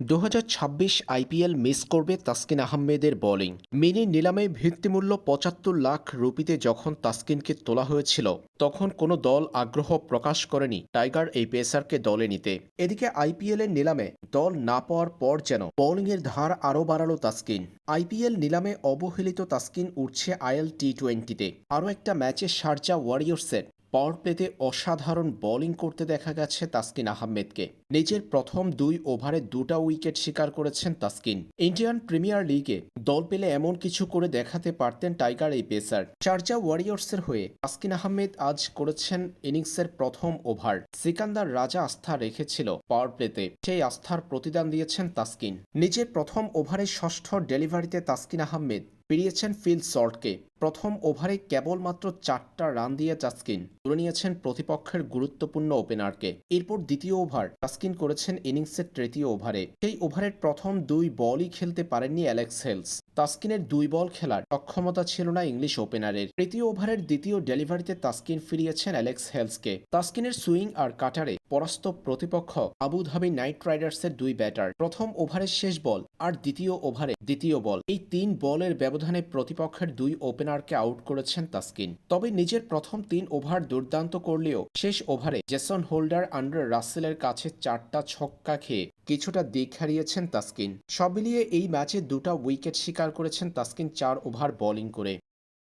2026 IPL miss করবে তাসকিন আহমেদের bowling. Mini নিলামে ভিত্তিমূল্য ৭৫ লাখ রুপিতে যখন তাসকিনকে তোলা হয়েছিল, তখন কোনো দল আগ্রহ প্রকাশ করেনি টাইগার এই পেসারকে দলে নিতে। এদিকে আইপিএলের নিলামে দল না পাওয়ার পর যেন বোলিংয়ের ধার আরও বাড়ালো তাসকিন। আইপিএল নিলামে অবহেলিত তাসকিন উঠছে আইএল টি-20-তে। আরও একটা ম্যাচে শারজা ওয়ারিয়র্সের পাওয়ার প্লেতে অসাধারণ বোলিং করতে দেখা গেছে তাসকিন আহমেদকে। নিজের প্রথম ২ ওভারে ২টা উইকেট শিকার করেছেন তাসকিন। ইন্ডিয়ান প্রিমিয়ার লিগে দল পেলে এমন কিছু করে দেখাতে পারতেন টাইগার এই পেসার। শারজা ওয়ারিয়র্সের হয়ে তাসকিন আহমেদ আজ করেছেন ইনিংসের প্রথম ওভার। সিকান্দার রাজা আস্থা রেখেছিল পাওয়ার প্লেতে, সেই আস্থার প্রতিদান দিয়েছেন তাসকিন। নিজের প্রথম ওভারে ষষ্ঠ ডেলিভারিতে তাসকিন আহমেদ পেরিয়েছেন ফিল সল্টকে। প্রথম ওভারে কেবলমাত্র ৪টা রান দিয়ে তাসকিন তুলে নিয়েছেন প্রতিপক্ষের গুরুত্বপূর্ণ ওপেনারকে। এরপর দ্বিতীয় ওভার তাসকিন করেছেন ইনিংসের তৃতীয় ওভারে। সেই ওভারের প্রথম ২ বলই খেলতে পারেননি অ্যালেক্স হেলস। তাসকিনের ২ বল খেলার সক্ষমতা ছিল না ইংলিশ ওপেনারের। তৃতীয় ওভারের দ্বিতীয় ডেলিভারিতে তাসকিন ফিরিয়েছেন অ্যালেক্স হেলসকে। তাসকিনের সুইং আর কাটারে পরাস্ত প্রতিপক্ষ আবুধাবি নাইট রাইডার্সের ২ ব্যাটার। প্রথম ওভারের শেষ বল আর দ্বিতীয় ওভারে দ্বিতীয় বল, এই ৩ বলের ব্যবধানে প্রতিপক্ষের ২ ওপেনারকে আউট করেছেন তাসকিন। তবে নিজের প্রথম ৩ ওভার দুর্দান্ত করলেও শেষ ওভারে জেসন হোল্ডার, আন্ডার রাসেলের কাছে ৪টা ছক্কা খেয়ে কিছুটা দিক হারিয়েছেন তাসকিন। সব মিলিয়ে এই ম্যাচে ২টা উইকেট শিকার করেছেন তাসকিন ৪ ওভার বোলিং করে।